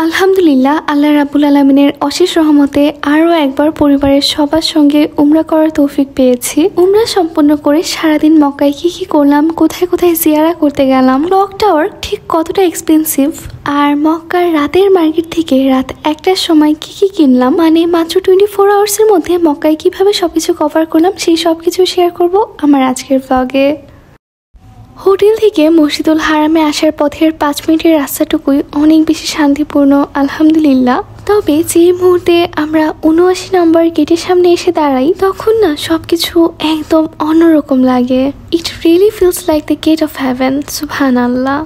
আলহামদুলিল্লাহ, আল্লাহ রাব্বুল আলামিনের অশেষ রহমতে আরও একবার পরিবারের সবার সঙ্গে উমরা করার তৌফিক পেয়েছি। উমরা সম্পন্ন করে সারাদিন মক্কায় কি করলাম, কোথায় কোথায় জিয়ারা করতে গেলাম, ক্লক টাওয়ার ঠিক কতটা এক্সপেন্সিভ, আর মক্কার রাতের মার্কেট থেকে রাত 1টার সময় কি কিনলাম, মানে মাত্র 24 আওয়ার্সের মধ্যে মক্কায় কিভাবে সবকিছু কভার করলাম, সেই সবকিছু শেয়ার করব আমার আজকের ব্লগে। হোটেল থেকে মসজিদুল হারামে আসার পথের 5 মিনিটের রাস্তাটুকুই অনেক বেশি শান্তিপূর্ণ আলহামদুলিল্লাহ। তবে যে মুহূর্তে আমরা 79 নম্বর গেটের সামনে এসে দাঁড়াই, তখন না সবকিছু একদম অন্যরকম লাগে। It really feels like the gate of heaven. সুবহানাল্লাহ।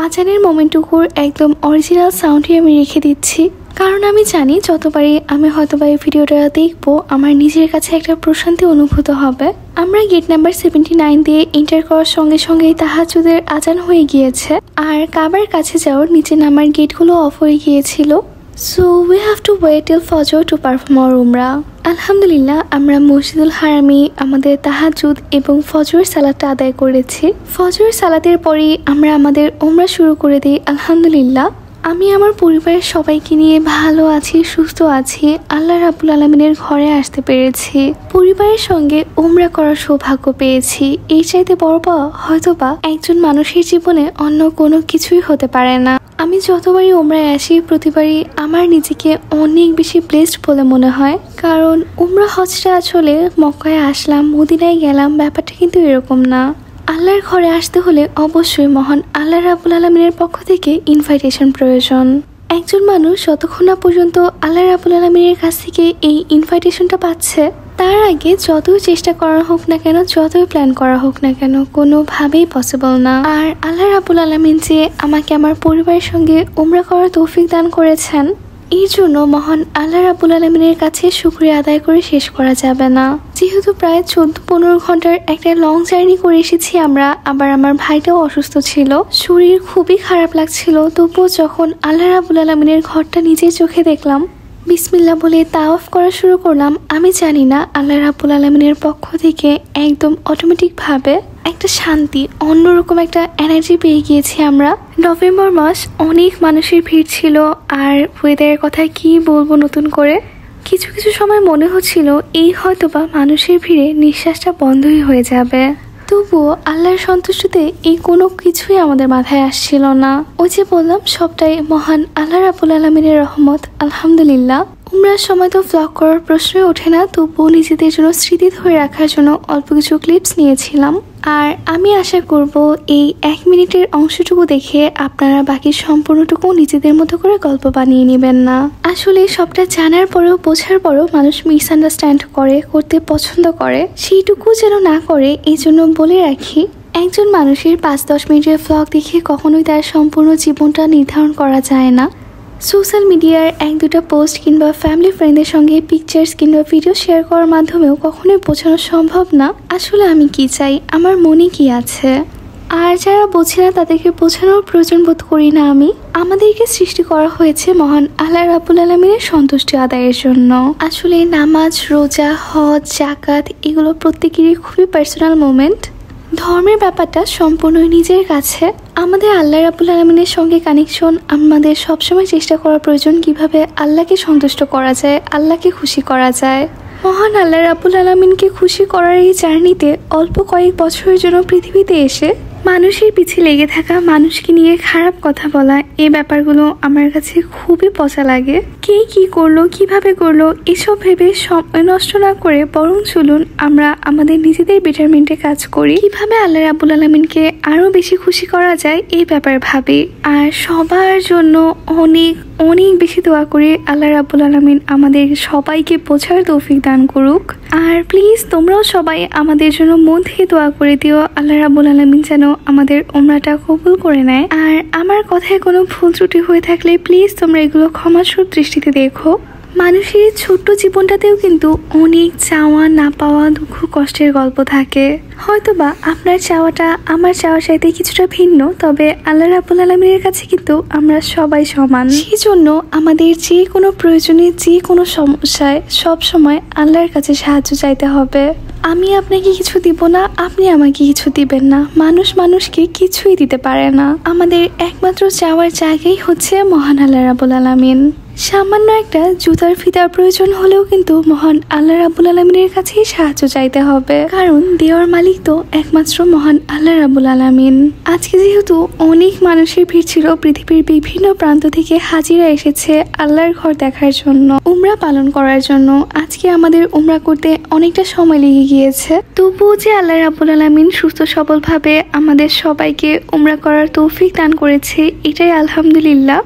আজানের মোমেন্টটুকুর একদম অরিজিনাল সাউন্ডই আমি রেখে দিচ্ছি, কারণ আমি জানি যতবারই আমি হয়তোবা এই ভিডিওটা দেখবো আমার নিজের কাছে একটা প্রশান্তি অনুভূত হবে। আমরা গেট নাম্বার 79 দিয়ে এন্টার করার সঙ্গে সঙ্গেই তাহাজ্জুদের আজান হয়ে গিয়েছে, আর কাবার কাছে যাওয়ার নিচে নামার গেটগুলো অফ হয়ে গিয়েছিল। So we have to wait till Fajr to perform our Umrah. আলহামদুলিল্লাহ, আমরা মসজিদুল হারামে আমাদের তাহাজ্জুদ এবং ফজরের সালাতটা আদায় করেছি। ফজরের সালাতের পরেই আমরা আমাদের উমরা শুরু করে দিই আলহামদুলিল্লাহ। আমি আমার পরিবারের সবাইকে নিয়ে ভালো আছি, সুস্থ আছি। আল্লাহ রাব্বুল আলামিনের ঘরে আসতে পেরেছি, পরিবারের সঙ্গে উমরা করার সৌভাগ্য পেয়েছি। এই চাইতে বড় পাওয়া হয়তোবা একজন মানুষের জীবনে অন্য কোনো কিছুই হতে পারে না। আমি যতবারই উমরায় আসি, প্রতিবারই আমার নিজেকে অনেক বেশি ব্লেসড বলে মনে হয়, কারণ উমরা হজটা আসলে মক্কায় আসলাম, মদিনায় গেলাম, ব্যাপারটা কিন্তু এরকম না। আল্লাহর ঘরে আসতে হলে অবশ্যই মহান আল্লাহ রাব্বুল আলামিনের পক্ষ থেকে ইনভাইটেশন প্রয়োজন। একজন মানুষ যতক্ষণ না পর্যন্ত আল্লাহ রাব্বুল আলামিনের কাছ থেকে এই ইনভাইটেশনটা পাচ্ছে, তার আগে যতই চেষ্টা করা হোক না কেন, যতই প্ল্যান করা হোক না কেন, কোনোভাবেই পসিবল না। আর আল্লাহ রাব্বুল আলামিন যে আমাকে আমার পরিবারের সঙ্গে উমরা করার তৌফিক দান করেছেন, এই জন্য মহান আল্লাহ রাব্বুল আলামিনের কাছে শুকরিয়া আদায় করে শেষ করা যাবে না। যেহেতু প্রায় 14-15 ঘন্টার একটা লং জার্নি করে এসেছি আমরা, আবার আমার ভাইটাও অসুস্থ ছিল, শরীর খুবই খারাপ লাগছিল, তবুও যখন আল্লাহ রাব্বুল আলামিনের ঘরটা নিজের চোখে দেখলাম, বিসমিল্লাহ বলে তাওয়াফ করা শুরু করলাম। আমি জানি না আল্লাহ রাব্বুল আলামিনের পক্ষ থেকে একদম অটোমেটিকভাবে একটা শান্তি, অন্যরকম একটা এনার্জি পেয়ে গিয়েছি আমরা। নভেম্বর মাস, অনেক মানুষের ভিড় ছিল, আর ওয়েদারের কথা কি বলবো নতুন করে। কিছু কিছু সময় মনে হচ্ছিল এই হয়তোবা মানুষের ভিড়ে নিঃশ্বাসটা বন্ধই হয়ে যাবে। তবুও আল্লাহর সন্তুষ্টিতে এই কোনো কিছুই আমাদের মাথায় আসছিল না। ওই যে বললাম, সবটাই মহান আল্লাহ রাব্বুল আলামিনের রহমত, আলহামদুলিল্লাহ। উমরার সময় তো ভ্লগ করার প্রশ্নই ওঠে না, তবুও নিজেদের জন্য স্মৃতি ধরে রাখার জন্য অল্প কিছু ক্লিপস নিয়েছিলাম। আর আমি আশা করব এই 1 মিনিটের অংশটুকু দেখে আপনারা বাকি সম্পূর্ণটুকু নিজেদের মতো করে গল্প বানিয়ে নেবেন না। আসলে সবটা জানার পরেও, বোঝার পরেও মানুষ মিসআন্ডারস্ট্যান্ড করতে পছন্দ করে, সেইটুকু যেন না করে এই জন্য বলে রাখি, একজন মানুষের 5-10 মিনিটের ভ্লগ দেখে কখনোই তার সম্পূর্ণ জীবনটা নির্ধারণ করা যায় না। সোশ্যাল মিডিয়ার 1-2টা পোস্ট কিংবা ফ্যামিলি ফ্রেন্ডদের সঙ্গে পিকচার্স কিংবা ভিডিও শেয়ার করার মাধ্যমেও কখনোই বোঝানো সম্ভব না আসলে আমি কি চাই, আমার মনে কি আছে। আর যারা বোঝে না তাদেরকে বোঝানোর প্রয়োজন বোধ করি না আমি। আমাদেরকে সৃষ্টি করা হয়েছে মহান আল্লাহ রাব্বুল আলামিনের সন্তুষ্টি আদায়ের জন্য। আসলে নামাজ, রোজা, হজ, যাকাত এগুলো প্রত্যেকেরই খুবই পার্সোনাল মোমেন্ট। ধর্মের ব্যাপারটা সম্পূর্ণই নিজের কাছে। আমাদের আল্লাহ রাব্বুল আলামিনের সঙ্গে কানেকশন আমাদের সবসময় চেষ্টা করা প্রয়োজন, কিভাবে আল্লাহকে সন্তুষ্ট করা যায়, আল্লাহকে খুশি করা যায়। মহান আল্লাহ রাব্বুল আলামিনকে খুশি করার এই জার্নিতে অল্প কয়েক বছরের জন্য পৃথিবীতে এসে মানুষের পিছে লেগে থাকা, মানুষকে নিয়ে খারাপ কথা বলা, এই ব্যাপারগুলো আমার কাছে খুবই পচা লাগে। কে কি করলো, কিভাবে করলো, এসব ভেবে সময় নষ্ট না করে বরং চলুন আমরা আমাদের নিজেদের বেটারমেন্টে কাজ করি, কিভাবে আল্লাহ রাব্বুল আলামিনকে আরো বেশি খুশি করা যায় এই ব্যাপার ভাবি। আর সবার জন্য অনেক অনেক বেশি দোয়া করি আল্লাহ রাব্বুল আলামিন আমাদের সবাইকে বোঝার তৌফিক দান করুক। আর প্লিজ তোমরাও সবাই আমাদের জন্য মন থেকে দোয়া করে দিও, আল্লাহ রাব্বুল আলামিন যেন আমাদের উমরাটা কবুল করে নেয়। আর আমার কথায় কোনো ভুল ত্রুটি হয়ে থাকলে প্লিজ তোমরা এগুলো ক্ষমাসুর দৃষ্টিতে দেখো। মানুষের ছোট্ট জীবনটাতেও কিন্তু অনেক চাওয়া না পাওয়া, দুঃখ কষ্টের গল্প থাকে। হয়তোবা আপনার চাওয়াটা আমার চাওয়ার চাইতে কিছুটা ভিন্ন, তবে আল্লাহ রাব্বুল আলামিনের কাছে কিন্তু আমরা সবাই সমান। সেই জন্য আমাদের যে কোনো প্রয়োজনে, যে কোনো সমস্যায় সব সময় আল্লাহর কাছে সাহায্য চাইতে হবে। আমি আপনাকে কিছু দিব না, আপনি আমাকে কিছু দিবেন না। মানুষ মানুষকে কিছুই দিতে পারে না। আমাদের একমাত্র চাওয়ার জায়গাই হচ্ছে মহান আল্লাহ রাব্বুল আলামিন। সামান্য একটা জুতার ফিতার প্রয়োজন হলেও কিন্তু মহান আল্লাহ রাব্বুল আলামিনের কাছেই সাহায্য চাইতে হবে, কারণ দেওয়ার মালিক তো একমাত্র মহান আল্লাহ রাব্বুল আলামিন। আজকে যেহেতু অনেক মানুষের ভিড় ছিল, পৃথিবীর বিভিন্ন প্রান্ত থেকে হাজিরা এসেছে আল্লাহর ঘর দেখার জন্য, উমরা পালন করার জন্য। আজকে আমাদের উমরা করতে অনেকটা সময় লেগে গিয়েছে, তবুও যে আল্লাহ রাব্বুল আলামিন সুস্থ সবল ভাবে আমাদের সবাইকে উমরা করার তৌফিক দান করেছে, এটাই আলহামদুলিল্লাহ।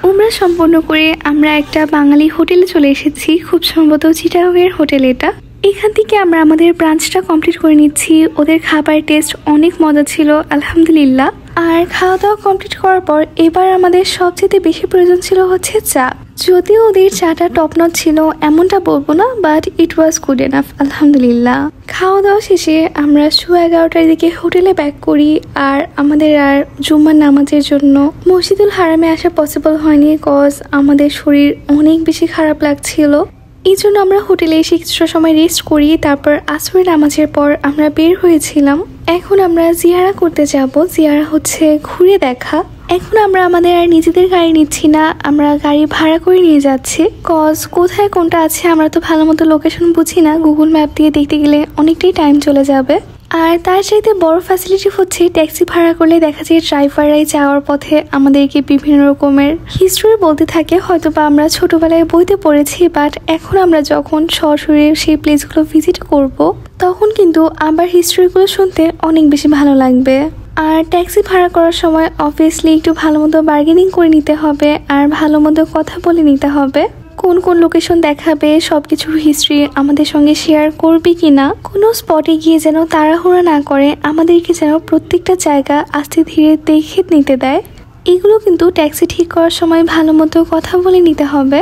উমরা সম্পন্ন করে আমরা একটা বাঙালি হোটেলে চলে এসেছি, খুব সম্ভবত চিটাগংয়ের হোটেল এটা। এখান থেকে আমরা আমাদের ব্রাঞ্চটা কমপ্লিট করে নিচ্ছি। ওদের খাবার টেস্ট অনেক মজা ছিল আলহামদুলিল্লাহ। আর খাওয়া দাওয়া কমপ্লিট করার পর এবার আমাদের সবচেয়ে বেশি প্রয়োজন ছিল হচ্ছে চা। যদিও ওদের চাটা টপ নট ছিল এমনটা বলবো না, but it was good enough আলহামদুলিল্লাহ। খাওয়া দাওয়া শেষে আমরা 11:30টার দিকে হোটেলে ব্যাক করি। আর আমাদের আর জুম্মার নামাজের জন্য মসজিদুল হারামে আসা পসিবল হয়নি, কজ আমাদের শরীর অনেক বেশি খারাপ লাগছিল। এই জন্য আমরা হোটেলে এসে কিছুটা সময় রেস্ট করি, তারপর আসরের নামাজের পর আমরা বের হয়েছিলাম। এখন আমরা জিয়ারা করতে যাব। জিয়ারা হচ্ছে ঘুরে দেখা। এখন আমরা আমাদের আর নিজেদের গাড়ি নিচ্ছি না, আমরা গাড়ি ভাড়া করে নিয়ে যাচ্ছি, কজ কোথায় কোনটা আছে আমরা তো ভালো মতো লোকেশন বুঝি না, গুগল ম্যাপ দিয়ে দেখতে গেলে অনেকটাই টাইম চলে যাবে। আর তার চাইতে বড় ফ্যাসিলিটি হচ্ছে ট্যাক্সি ভাড়া করলে দেখা যায় ড্রাইভাররাই যাওয়ার পথে আমাদেরকে বিভিন্ন রকমের হিস্ট্রি বলতে থাকে। হয়তো বা আমরা ছোটবেলায় বইতে পড়েছি, বাট এখন আমরা যখন সরাসরি সেই প্লেসগুলো ভিজিট করব, তখন কিন্তু আবার হিস্ট্রিগুলো শুনতে অনেক বেশি ভালো লাগবে। আর ট্যাক্সি ভাড়া করার সময় অবভিয়াসলি একটু ভালো মতো বার্গেনিং করে নিতে হবে, আর ভালো মতো কথা বলে নিতে হবে। কোন কোন লোকেশন দেখাবে, সবকিছু হিস্ট্রি আমাদের সঙ্গে শেয়ার করবে কিনা, কোনো স্পটে গিয়ে যেন তাড়াহুড়া না করে, আমাদেরকে যেন প্রত্যেকটা জায়গা আস্তে ধীরে দেখে নিতে দেয়। এগুলো কিন্তু ট্যাক্সি ঠিক করার সময় ভালো মতো কথা বলে নিতে হবে।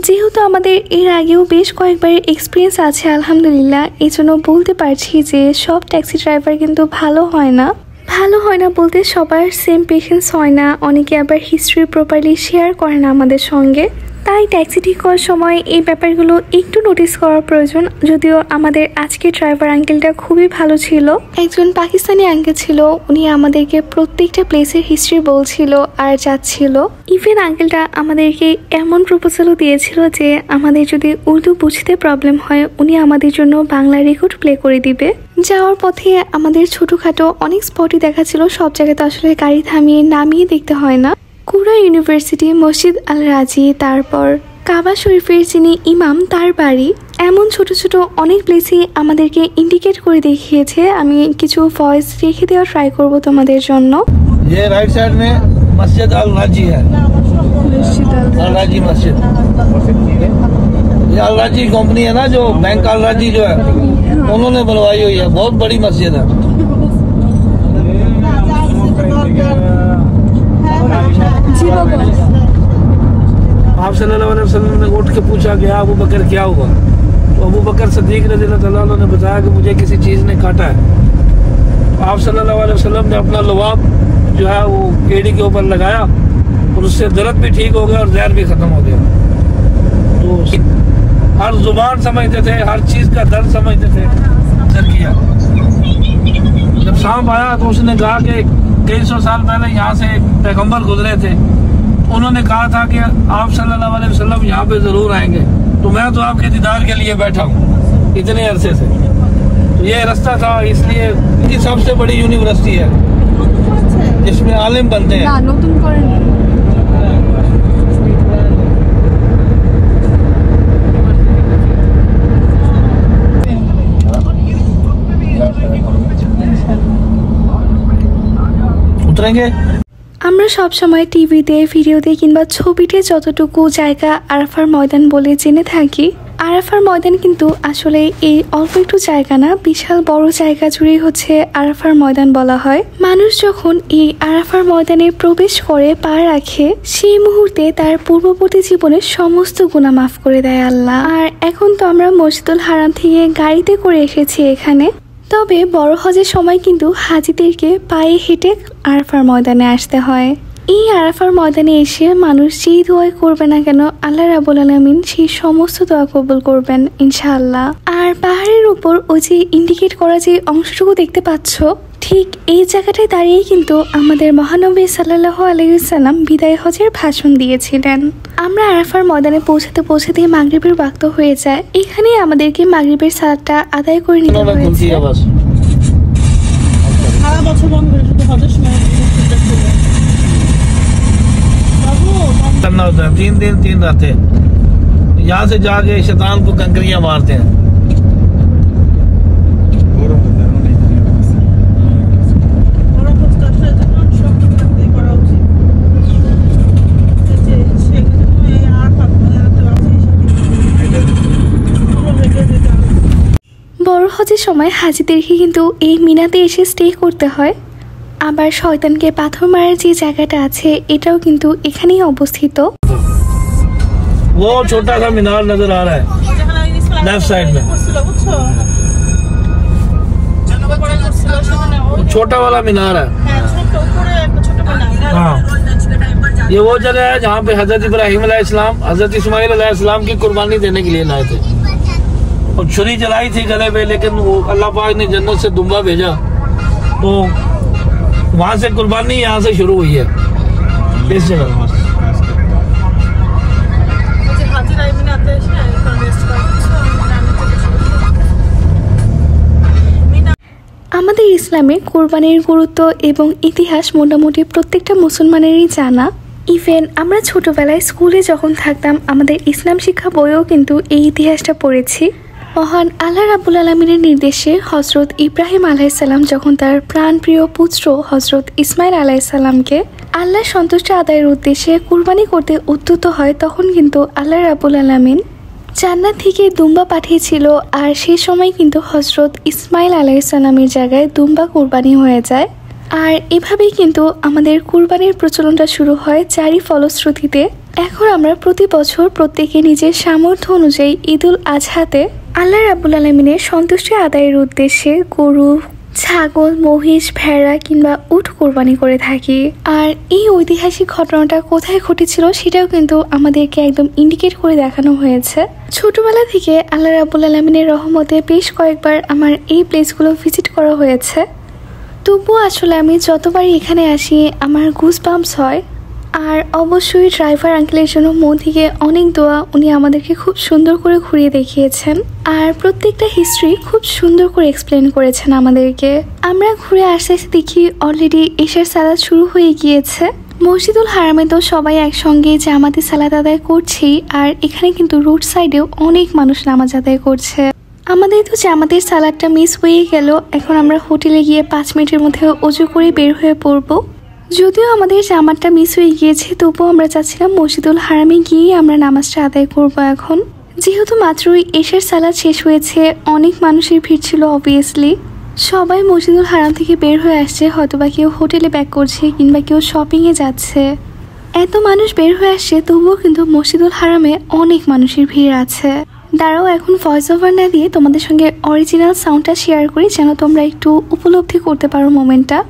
যেহেতু আমাদের এর আগেও বেশ কয়েকবারের এক্সপিরিয়েন্স আছে আলহামদুলিল্লাহ, এই জন্য বলতে পারছি যে সব ট্যাক্সি ড্রাইভার কিন্তু ভালো হয় না। ভালো হয় না বলতে সবার সেম পেশেন্স হয় না, অনেকে আবার হিস্ট্রি প্রপারলি শেয়ার করে না আমাদের সঙ্গে। তাই ট্যাক্সি ঠিক করার সময় এই ব্যাপারগুলো একটু নোটিস করার প্রয়োজন। যদিও আমাদের আজকে ড্রাইভার আঙ্কেলটা খুবই ভালো ছিল, একজন পাকিস্তানি আঙ্কেল ছিল। উনি আমাদেরকে প্রত্যেকটা প্লেসের হিস্ট্রি বলছিল আর যাচ্ছিল। ইভেন আঙ্কেলটা আমাদেরকে এমন প্রপোজালও দিয়েছিল যে আমাদের যদি উর্দু বুঝতে প্রবলেম হয় উনি আমাদের জন্য বাংলা রেকর্ড প্লে করে দিবে। যাওয়ার পথে আমাদের ছোটোখাটো অনেক স্পটই দেখাচ্ছিল, সব জায়গাতে আসলে গাড়ি থামিয়ে নামিয়ে দেখতে হয় না। কুরা ইউনিভার্সিটি, মসজিদ আল রাজি, তারপর কাবা শরীফের যিনি ইমাম তার বাড়ি, এমন ছোট ছোট অনেক প্লেসই আমাদেরকে ইন্ডিকেট করে দেখিয়েছে। আমি কিছু ভয়েস রেখে দেওয়ার ট্রাই করব তোমাদের জন্য। ये राइट साइड में मस्जिद अल राजी है, अल राजी मस्जिद। ये अल राजी कंपनी है ना, जो बैंक अल राजी जो है उन्होंने बनवाई हुई है, बहुत बड़ी मस्जिद है। आप सल्लल्लाहु अलैहि वसल्लम ने उठ के पूछा कि अबू बकर क्या हुआ, तो अबू बकर सिद्दीक रज़ियल्लाहु ताला अन्हु ने बताया कि मुझे किसी चीज़ ने काटा है। तो आप सल्लल्लाहु अलैहि वसल्लम ने अपना लवाब जो है वो एड़ी के ऊपर लगाया और उससे दर्द भी ठीक हो गया और जहर भी खत्म हो गया। तो हर जुबान समझते थे, हर चीज़ का दर्द समझते थे। किया जब सांप आया तो उसने कहा कि कई सौ साल पहले यहाँ से पैगंबर गुजरे थे, उन्होंने कहा था कि आप सल्लल्लाहु अलैहि वसल्लम यहाँ पे जरूर आएंगे, तो मैं तो आपके दीदार के लिए बैठा हूँ इतने अरसे से। तो ये रास्ता था, इसलिए इनकी सबसे बड़ी यूनिवर्सिटी है जिसमें आलिम बनते हैं। उतरेंगे। আমরা সব সময় টিভিতে, ভিডিওতে কিংবা ছবিতে যতটুকু জায়গা আরাফার ময়দান বলে জেনে থাকি, আরাফার ময়দান কিন্তু আসলে এই অল্প একটু জায়গা না, বিশাল বড় জায়গা জুড়েই হচ্ছে আরাফার ময়দান বলা হয়। মানুষ যখন এই আরাফার ময়দানে প্রবেশ করে পা রাখে, সেই মুহূর্তে তার পূর্ববর্তী জীবনের সমস্ত গুনাহ মাফ করে দেয় আল্লাহ। আর এখন তো আমরা মসজিদুল হারাম থেকে গাড়িতে করে এসেছি এখানে, তবে বড় হজের সময় কিন্তু হাজিদেরকে পায়ে হেঁটে আরাফার ময়দানে আসতে হয়। এই আরাফার ময়দানে এসে মানুষ যেই দোয়াই করবে না কেন আল্লাহ রাব্বুল আলামিন সেই সমস্ত দোয়া কবুল করবেন ইনশাআল্লাহ। আর পাহাড়ের উপর ওই যে ইন্ডিকেট করা যে অংশটুকু দেখতে পাচ্ছ, ঠিক এই জায়গাটায় দাঁড়িয়ে কিন্তু আমাদের মহানবী সাল্লাল্লাহু আলাইহি ওয়াসাল্লাম বিদায় হজের ভাষণ দিয়েছিলেন। আমরা আরাফার ময়দানে পৌঁছাতে পৌঁছাতে মাগরিবের ওয়াক্ত হয়ে যায়। এখানেই আমাদেরকে মাগরিবের সালাতটা আদায় করে নিতে হয়েছে। करना होता है 3 दिन 3 रातें, यहाँ से जाके शैतान को कंकरियां मारते हैं। বড় হজের সময় হাজিদেরকে কিন্তু এই মিনাতে এসে স্টে করতে হয়। আবার শয়তানকে পাথর মারার যে জায়গাটা আছে এটাও কিন্তু এখানেই অবস্থিত। वो छोटा सा मीनार नजर आ रहा है लेफ्ट साइड में, छोटा वाला मीनार है। हाँ, ये वो जगह है जहाँ पे हजरत इब्राहिम अलैहिस्सलाम हजरत इस्माइल अलैहिस्सलाम की कुर्बानी देने के लिए लाए थे और छुरी चलाई थी गले पे, लेकिन वो अल्लाह पाक ने जन्नत से दुम्बा भेजा तो वहाँ से कुर्बानी यहाँ से शुरू हुई है इस जगह। আমাদের ইসলামে কোরবানির গুরুত্ব এবং ইতিহাস মোটামুটি প্রত্যেকটা মুসলমানেরই জানা। ইভেন আমরা ছোটবেলায় স্কুলে যখন থাকতাম আমাদের ইসলাম শিক্ষা বইও কিন্তু এই ইতিহাসটা পড়েছি। মহান আল্লাহ রাব্বুল আলামিনের নির্দেশে হজরত ইব্রাহিম আলাইহিসসালাম যখন তার প্রাণপ্রিয় পুত্র হজরত ইসমাইল আলাইহিসসালামকে আল্লাহর সন্তুষ্টি আদায়ের উদ্দেশ্যে কুরবানি করতে উদ্যত হয়, তখন কিন্তু আল্লাহ রাব্বুল আলামিন জান্নাত থেকে দুম্বা পাঠিয়েছিল। আর সেই সময় কিন্তু হজরত ইসমাইল আলাইহিসসালামের জায়গায় দুম্বা কুরবানি হয়ে যায়। আর এভাবেই কিন্তু আমাদের কুরবানির প্রচলনটা শুরু হয়, যারই ফলশ্রুতিতে এখন আমরা প্রতি বছর প্রত্যেকে নিজের সামর্থ্য অনুযায়ী ঈদুল আজহাতে আল্লাহ রাব্বুল আলামিনের সন্তুষ্টি আদায়ের উদ্দেশ্যে গরু, ছাগল, মহিষ, ভেড়া কিংবা উট কোরবানি করে থাকি। আর এই ঐতিহাসিক ঘটনাটা কোথায় ঘটেছিল সেটাও কিন্তু আমাদেরকে একদম ইন্ডিকেট করে দেখানো হয়েছে। ছোটবেলা থেকে আল্লাহ রাব্বুল আলামিনের রহমতে বেশ কয়েকবার আমার এই প্লেসগুলো ভিজিট করা হয়েছে। তবুও আসলে আমি যতবারই এখানে আসি আমার গুজবাম্পস হয়। আর অবশ্যই ড্রাইভার আঙ্কেলের জন্য মন থেকে অনেক দোয়া, উনি আমাদেরকে খুব সুন্দর করে ঘুরিয়ে দেখিয়েছেন আর প্রত্যেকটা হিস্ট্রি খুব সুন্দর করে এক্সপ্লেন করেছেন আমাদেরকে। আমরা ঘুরে আসতে আসতে দেখি অলরেডি এশার সালাত শুরু হয়ে গিয়েছে। মসজিদুল হারামে তো সবাই একসঙ্গে জামাতে সালাত আদায় করছেই, আর এখানে কিন্তু রোড সাইডেও অনেক মানুষ নামাজ আদায় করছে। আমাদের তো জামাতের সালাদটা মিস হয়ে গেল। এখন আমরা হোটেলে গিয়ে 5 মিনিটের মধ্যে ওযু করে বের হয়ে পড়বো। যদিও আমাদের জামাতটা মিস হয়ে গিয়েছে, তবুও আমরা চাচ্ছিলাম মসজিদুল হারামে গিয়ে আমরা নামাজটা আদায় করব। এখন যেহেতু মাত্রই এশার সালাদ শেষ হয়েছে, অনেক মানুষের ভিড় ছিল অবভিয়াসলি। সবাই মসজিদুল হারাম থেকে বের হয়ে আসছে, হয়তোবা কেউ হোটেলে ব্যাক করছে কিংবা কেউ শপিংয়ে যাচ্ছে। এত মানুষ বের হয়ে আসছে, তবুও কিন্তু মসজিদুল হারামে অনেক মানুষের ভিড় আছে। দাঁড়াও, এখন ভয়েস ওভার না দিয়ে তোমাদের সঙ্গে অরিজিনাল সাউন্ডটা শেয়ার করি, যেন তোমরা একটু উপলব্ধি করতে পারো মোমেন্টটা।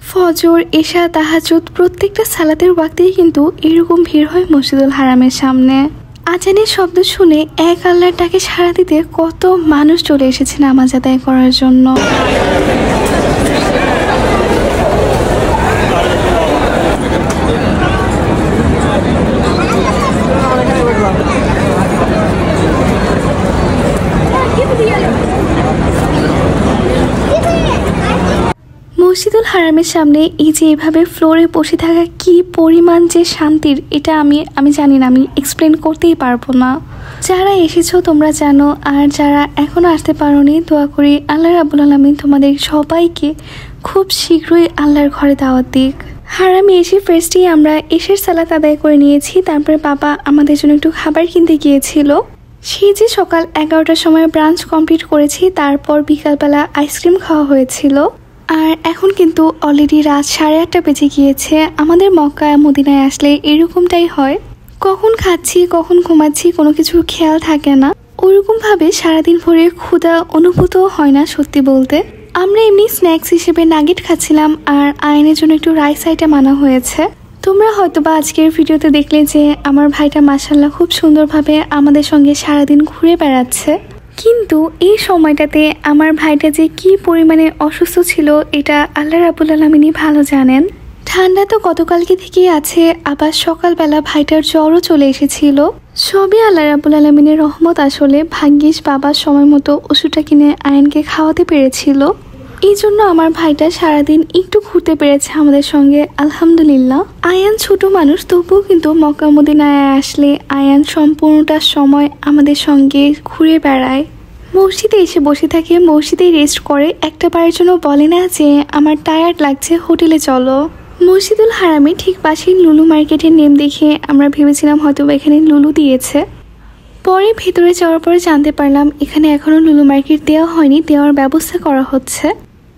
ফজর, এশা, তাহাজ্জুদ প্রত্যেকটা সালাতের ওয়াক্তেই কিন্তু এরকম ভিড় হয় মসজিদুল হারামের সামনে। আজানের শব্দ শুনে এক আল্লাহর ডাকে সাড়া দিতে কত মানুষ চলে এসেছে নামাজ আদায় করার জন্য। মসজিদুল হারামের সামনে এই যে এভাবে ফ্লোরে বসে থাকা কি পরিমাণ যে শান্তির, এটা আমি জানি না, আমি এক্সপ্লেন করতেই পারবো না। যারা এসেছো তোমরা জানো, আর যারা এখনো আসতে পারোনি, দোয়া করি আল্লাহ রাব্বুল আলামিন তোমাদের সবাইকে খুব শীঘ্রই আল্লাহর ঘরে দাওয়াত দিক। হারামে এসে ফার্স্টেই আমরা এশার সালাত আদায় করে নিয়েছি, তারপরে বাবা আমাদের জন্য একটু খাবার কিনতে গিয়েছিল। সেই যে সকাল 11টার সময় ব্রাঞ্চ কমপ্লিট করেছি, তারপর বিকালবেলা আইসক্রিম খাওয়া হয়েছিল। আর এখন কিন্তু অলরেডি রাত 8:30 বেজে গিয়েছে। আমাদের মক্কা মদিনায় আসলে এরকমটাই হয়, কখন খাচ্ছি কখন ঘুমাচ্ছি কোনো কিছুর খেয়াল থাকে না। ওরকমভাবে সারাদিন ভরে ক্ষুধা অনুভূত হয় না সত্যি বলতে। আমরা এমনি স্ন্যাক্স হিসেবে নাগেট খাচ্ছিলাম, আর আয়নের জন্য একটু রাইস আইটেম আনা হয়েছে। তোমরা হয়তোবা আজকের ভিডিওতে দেখলে যে আমার ভাইটা মাশাআল্লাহ খুব সুন্দরভাবে আমাদের সঙ্গে সারাদিন ঘুরে বেড়াচ্ছে। কিন্তু এই সময়টাতে আমার ভাইটা যে কি পরিমাণে অসুস্থ ছিল এটা আল্লাহ রাব্বুল আলামিনই ভালো জানেন। ঠান্ডা তো গতকালকে থেকেই আছে, আবার সকালবেলা ভাইটার জ্বরও চলে এসেছিল। সবই আল্লাহ রাব্বুল আলামিনের রহমত। আসলে ভাগ্যিস বাবার সময় মতো ওষুধটা কিনে আয়নকে খাওয়াতে পেরেছিল, এই জন্য আমার ভাইটা সারাদিন একটু ঘুরতে পেরেছে আমাদের সঙ্গে, আলহামদুলিল্লাহ। আয়ান ছোট মানুষ, তবুও কিন্তু মক্কা মদিনায় আসলে আয়ান সম্পূর্ণটা সময় আমাদের সঙ্গে ঘুরে বেড়ায়। মসজিদে এসে বসে থাকে, মসজিদে রেস্ট করে, একটা বারের জন্য বলে না যে আমার টায়ার্ড লাগছে হোটেলে চলো। মসজিদুল হারামে ঠিক পাশেই লুলু মার্কেটের নেম দেখে আমরা ভেবেছিলাম হয়তো এখানে লুলু দিয়েছে। পরে ভেতরে যাওয়ার পরে জানতে পারলাম এখানে এখনো লুলু মার্কেট দেওয়া হয়নি, দেওয়ার ব্যবস্থা করা হচ্ছে।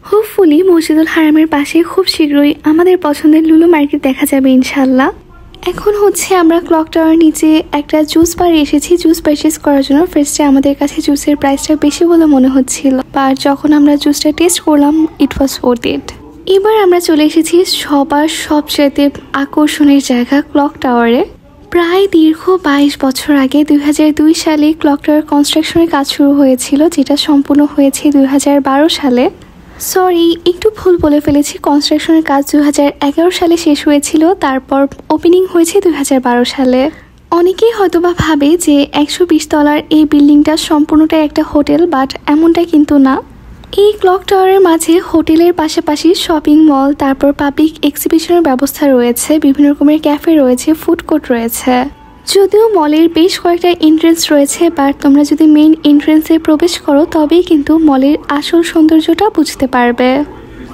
হোপফুলি মসজিদুল হারামের পাশে খুব শীঘ্রই আমাদের পছন্দের লুলু মার্কেট দেখা যাবে ইনশাল্লাহ। এখন হচ্ছে আমরা ক্লক টাওয়ার নিচে একটা জুস বারে এসেছি জুস পারচেস করার জন্য। ফার্স্টে আমাদের কাছে জুসের প্রাইসটা বেশি বলে মনে হচ্ছিল, বাট যখন আমরা জুসটা টেস্ট করলাম ইট ওয়াজ ওয়ার্থ ইট। এবার আমরা চলে এসেছি সবার সবচেয়ে আকর্ষণের জায়গা ক্লক টাওয়ারে। প্রায় দীর্ঘ 22 বছর আগে 2002 সালে ক্লক টাওয়ার কনস্ট্রাকশনের কাজ শুরু হয়েছিল, যেটা সম্পূর্ণ হয়েছে 2012 সালে। সরি, একটু ভুল বলে ফেলেছি, কনস্ট্রাকশনের কাজ 2011 সালে শেষ হয়েছিল, তারপর ওপেনিং হয়েছে 2012 সালে। অনেকেই হয়তোবা ভাবে যে 120 তলার এই বিল্ডিংটা সম্পূর্ণটাই একটা হোটেল, বাট এমনটা কিন্তু না। এই ক্লক টাওয়ারের মাঝে হোটেলের পাশাপাশি শপিং মল, তারপর পাবলিক এক্সিবিশনের ব্যবস্থা রয়েছে, বিভিন্ন রকমের ক্যাফে রয়েছে, ফুড কোর্ট রয়েছে। যদিও মলের বেশ কয়েকটা এন্ট্রেন্স রয়েছে, বাট তোমরা যদি মেইন এন্ট্রেন্সে প্রবেশ করো তবেই কিন্তু মলের আসল সৌন্দর্যটা বুঝতে পারবে।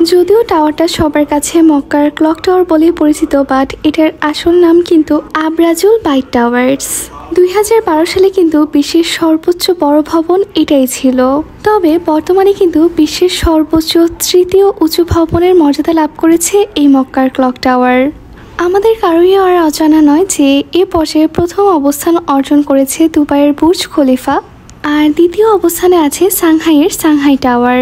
যদিও টাওয়ারটা সবার কাছে মক্কার ক্লক টাওয়ার বলে পরিচিত, বাট এটার আসল নাম কিন্তু আবরাজুল বাইট টাওয়ার্স। 2012 সালে কিন্তু বিশ্বের সর্বোচ্চ বড় ভবন এটাই ছিল। তবে বর্তমানে কিন্তু বিশ্বের সর্বোচ্চ তৃতীয় উঁচু ভবনের মর্যাদা লাভ করেছে এই মক্কার ক্লক টাওয়ার। আমাদের কারোই আর অজানা নয় যে এ পর্যায়ে প্রথম অবস্থান অর্জন করেছে দুবাইয়ের বুর্জ খলিফা, আর দ্বিতীয় অবস্থানে আছে সাংহাইয়ের সাংহাই টাওয়ার।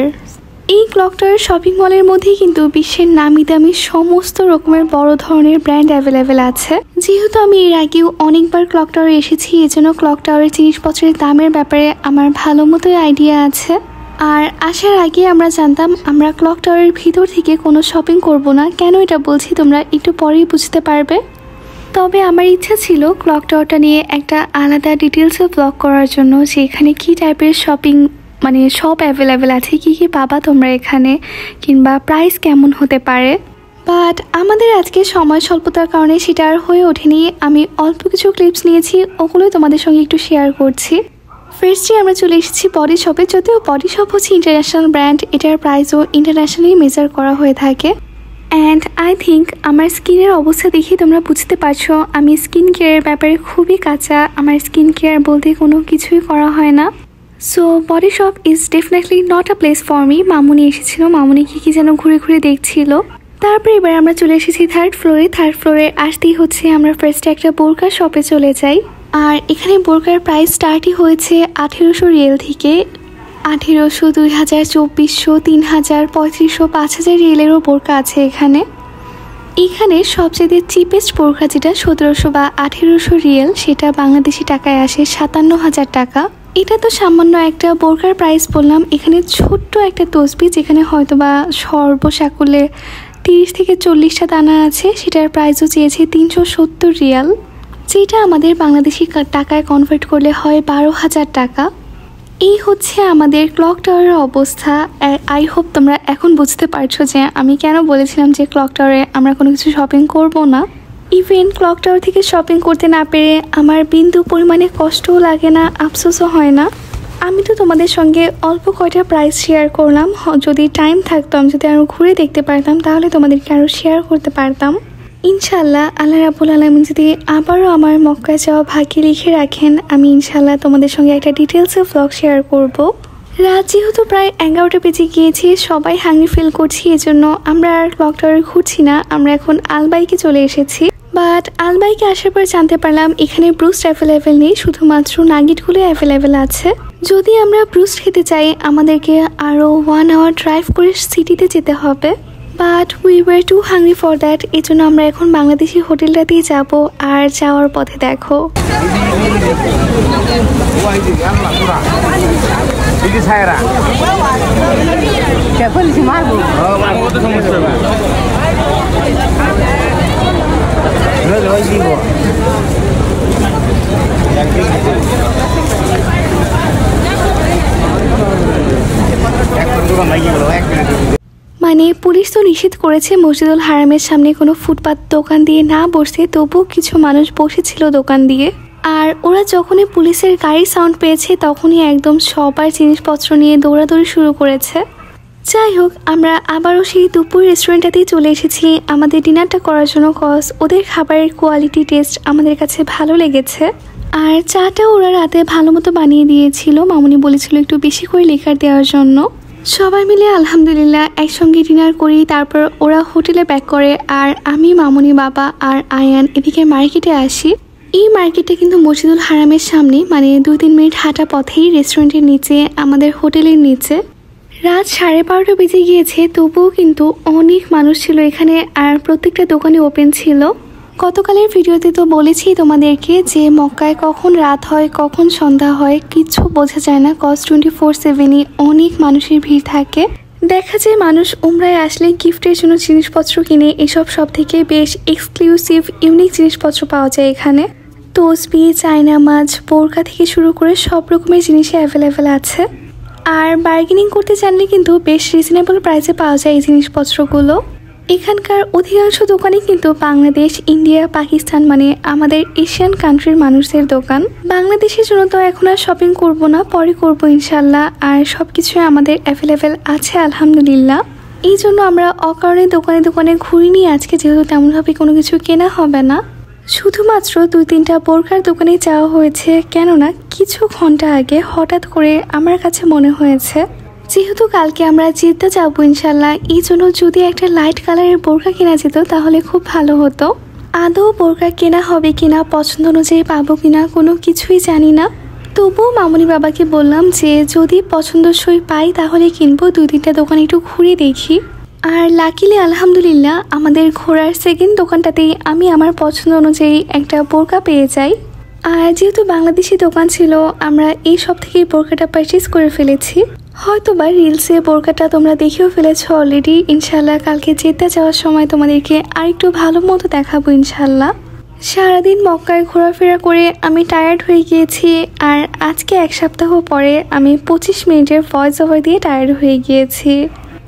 এই ক্লক টাওয়ার শপিং মলের মধ্যেই কিন্তু বিশ্বের নামি দামি সমস্ত রকমের বড় ধরনের ব্র্যান্ড অ্যাভেলেবেল আছে। যেহেতু আমি এর আগেও অনেকবার ক্লক টাওয়ারে এসেছি, এজন্য ক্লক টাওয়ারের জিনিসপত্রের দামের ব্যাপারে আমার ভালো মতোই আইডিয়া আছে। আর আসার আগে আমরা জানতাম আমরা ক্লক টাওয়ারের ভিতর থেকে কোনো শপিং করব না। কেন এটা বলছি তোমরা একটু পরেই বুঝতে পারবে। তবে আমার ইচ্ছা ছিল ক্লক টাওয়ারটা নিয়ে একটা আলাদা ডিটেলসে ব্লগ করার জন্য, যে এখানে কী টাইপের শপিং মানে সব অ্যাভেলেবেল আছে, কী কী পাবা তোমরা এখানে, কিংবা প্রাইস কেমন হতে পারে। বাট আমাদের আজকে সময় স্বল্পতার কারণে সেটা আর হয়ে ওঠেনি। আমি অল্প কিছু ক্লিপস নিয়েছি, ওগুলোই তোমাদের সঙ্গে একটু শেয়ার করছি। ফার্স্টে আমরা চলে এসেছি বডি শপে। যদিও বডি শপ হচ্ছে ইন্টারন্যাশনাল ব্র্যান্ড, এটার প্রাইসও ইন্টারন্যাশনালি মেজার করা হয়ে থাকে। অ্যান্ড আই থিঙ্ক আমার স্কিনের অবস্থা দেখে তোমরা বুঝতে পারছো আমি স্কিন কেয়ারের ব্যাপারে খুবই কাঁচা। আমার স্কিন কেয়ার বলতে কোনো কিছুই করা হয় না। So body shop is definitely not a place for me. মামুনি এসেছিল, মামুনি কি যেন ঘুরে ঘুরে দেখছিল। তারপরে এবার আমরা চলে এসেছি থার্ড ফ্লোরে। থার্ড ফ্লোরে আসতেই হচ্ছে আমরা ফার্স্টে একটা বোরকা শপে চলে যাই। আর এখানে বোরকার প্রাইস স্টার্টই হয়েছে 1800 রিয়েল থেকে। 1800, 2000, 2400, 3000, 3500, 5000 রিয়েলেরও বোরকা আছে এখানে। এখানে সবচেয়ে চিপেস্ট বোরকা যেটা 1700 বা 1800 রিয়েল, সেটা বাংলাদেশি টাকায় আসে 57,000 টাকা। এটা তো সামান্য একটা বোরকার প্রাইস বললাম। এখানে ছোট্ট একটা তসবি যেখানে হয়তো বা সর্বসাকুল্যে 30 থেকে 40টা দানা আছে, সেটার প্রাইসও চেয়েছে 370 রিয়াল, যেটা আমাদের বাংলাদেশি টাকায় কনভার্ট করলে হয় 12,000 টাকা। এই হচ্ছে আমাদের ক্লক টাওয়ারের অবস্থা। আই হোপ তোমরা এখন বুঝতে পারছো যে আমি কেন বলেছিলাম যে ক্লক টাওয়ারে আমরা কোনো কিছু শপিং করব না। ইভেন ক্লক টাওয়ার থেকে শপিং করতে না পেরে আমার বিন্দু পরিমাণে কষ্টও লাগে না, আফসোসও হয় না। আমি তো তোমাদের সঙ্গে অল্প কয়টা প্রাইস শেয়ার করলাম। যদি টাইম থাকতো, আমি যদি আরও ঘুরে দেখতে পারতাম, তাহলে তোমাদেরকে আরও শেয়ার করতে পারতাম। ইনশাল্লাহ আল্লাহ রাব্বুল আলামিন যদি আবারও আমার মক্কায় যাওয়া ভাগ্যে লিখে রাখেন, আমি ইনশাল্লাহ তোমাদের সঙ্গে একটা ডিটেলসে ব্লগ শেয়ার করব। রাত যেহেতু প্রায় 11টা বেজে গিয়েছে, সবাই হাংরি ফিল করছি, এজন্য আমরা আর ক্লক টাওয়ারে ঘুরছি না। আমরা এখন আলবাইকে চলে এসেছি। বাট আলবাইকে আসার পর জানতে পারলাম এখানে ব্রুস্ট অ্যাভেলেবেল নেই, শুধুমাত্র নাগিটগুলো অ্যাভেলেবেল আছে। যদি আমরা ব্রুস্ট খেতে চাই আমাদেরকে আরও 1 আওয়ার ড্রাইভ করে সিটিতে যেতে হবে। But we were too hungry for that. এই জন্য আমরা এখন বাংলাদেশি হোটেলটাতেই যাব। আর যাওয়ার পথে দেখো মানে পুলিশ তো নিষেধ করেছে মসজিদুল হারামের সামনে কোনো ফুটপাত দোকান দিয়ে না বসতে, তবুও কিছু মানুষ বসেছিল দোকান দিয়ে। আর ওরা যখনই পুলিশের গাড়ির সাউন্ড পেয়েছে তখনই একদম সবার জিনিসপত্র নিয়ে দৌড়াদৌড়ি শুরু করেছে। যাই হোক, আমরা আবারও সেই দুপুর রেস্টুরেন্টটাতেই চলে এসেছি আমাদের ডিনারটা করার জন্য। কজ ওদের খাবারের কোয়ালিটি টেস্ট আমাদের কাছে ভালো লেগেছে। আর চাটা ওরা রাতে ভালো মতো বানিয়ে দিয়েছিল। মামুনি বলেছিল একটু বেশি করে লিকার দেওয়ার জন্য। সবাই মিলে আলহামদুলিল্লাহ একসঙ্গে ডিনার করি। তারপর ওরা হোটেলে ব্যাক করে, আর আমি, মামুনি, বাবা আর আয়ান এদিকে মার্কেটে আসি। এই মার্কেটটা কিন্তু মসজিদুল হারামের সামনে, মানে 2-3 মিনিট হাঁটা পথেই রেস্টুরেন্টের নিচে, আমাদের হোটেলের নিচে। রাত 12:30 বেজে গিয়েছে, তবুও কিন্তু অনেক মানুষ ছিল এখানে, আর প্রত্যেকটা দোকানে ওপেন ছিল। গতকালের ভিডিওতে তো বলেছি তোমাদেরকে যে মক্কায় কখন রাত হয় কখন সন্ধ্যা হয় কিচ্ছু বোঝা যায় না। কজ 24/7ই অনেক মানুষের ভিড় থাকে। দেখা যায় মানুষ উমরায় আসলে গিফটের জন্য জিনিসপত্র কিনে। এসব সব থেকে বেশ এক্সক্লুসিভ ইউনিক জিনিসপত্র পাওয়া যায় এখানে। তসবি, চায়না মাছ, বোরকা থেকে শুরু করে সব রকমের জিনিসই অ্যাভেলেবেল আছে। আর বার্গেনিং করতে জানলে কিন্তু বেশ রিজনেবল প্রাইসে পাওয়া যায় এই জিনিসপত্রগুলো। এখানকার অধিকাংশ দোকানই কিন্তু বাংলাদেশ, ইন্ডিয়া, পাকিস্তান, মানে আমাদের এশিয়ান কান্ট্রির মানুষদের দোকান। বাংলাদেশের জন্য তো এখন আর শপিং করব না, পরে করব ইনশাল্লাহ। আর সব কিছুই আমাদের অ্যাভেলেবেল আছে আলহামদুলিল্লাহ। এই জন্য আমরা অকারণে দোকানে দোকানে ঘুরিনি আজকে, যেহেতু তেমনভাবে কোনো কিছু কেনা হবে না। শুধুমাত্র 2-3টা বোরকার দোকানে যাওয়া হয়েছে, কেননা কিছু ঘন্টা আগে হঠাৎ করে আমার কাছে মনে হয়েছে যেহেতু কালকে আমরা জেদ্দা যাবো ইনশাল্লাহ, এই জন্য যদি একটা লাইট কালারের বোরকা কেনা যেত তাহলে খুব ভালো হতো। আদৌ বোরকা কেনা হবে কিনা, পছন্দ অনুযায়ী পাবো কিনা, কোনো কিছুই জানি না। তবুও মামুনি বাবাকে বললাম যে যদি পছন্দসই পাই তাহলে কিনবো, 2-3টা দোকান একটু ঘুরে দেখি। আর লাকিলি আলহামদুলিল্লাহ আমাদের ঘোরার সেকেন্ড দোকানটাতেই আমি আমার পছন্দ অনুযায়ী একটা বোরকা পেয়ে যাই। আর যেহেতু বাংলাদেশি দোকান ছিল, আমরা এই সব থেকেই বোরকাটা পারচেস করে ফেলেছি। হয়তো বা রিলসে বোরকাটা তোমরা দেখেও ফেলেছো অলরেডি। ইনশাল্লাহ কালকে জেদ্দা যাওয়ার সময় তোমাদেরকে আরেকটু ভালো মতো দেখাবো ইনশাল্লাহ। সারাদিন মক্কায় ঘোরাফেরা করে আমি টায়ার্ড হয়ে গিয়েছি, আর আজকে 1 সপ্তাহ পরে আমি 25 মিনিটের ভয়েস ওভার দিয়ে টায়ার্ড হয়ে গিয়েছি।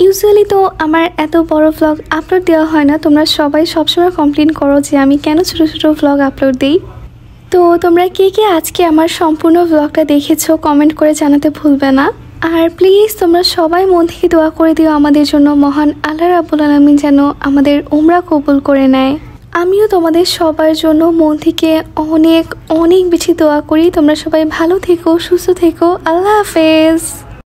ইউজুয়ালি তো আমার এত বড় ভ্লগ আপলোড দেওয়া হয় না, তোমরা সবাই সবসময় কমপ্লেন করো যে আমি কেন ছোটো ছোটো ভ্লগ আপলোড দিই। তো তোমরা কে কে আজকে আমার সম্পূর্ণ ভ্লগটা দেখেছো কমেন্ট করে জানাতে ভুলবে না। আর প্লিজ তোমরা সবাই মন থেকে দোয়া করে দিও আমাদের জন্য, মহান আল্লাহ রাব্বুল আলামিন যেন আমাদের উমরা কবুল করে নেয়। আমিও তোমাদের সবার জন্য মন থেকে অনেক অনেক বেশি দোয়া করি। তোমরা সবাই ভালো থেকো, সুস্থ থেকো। আল্লাহ হাফেজ।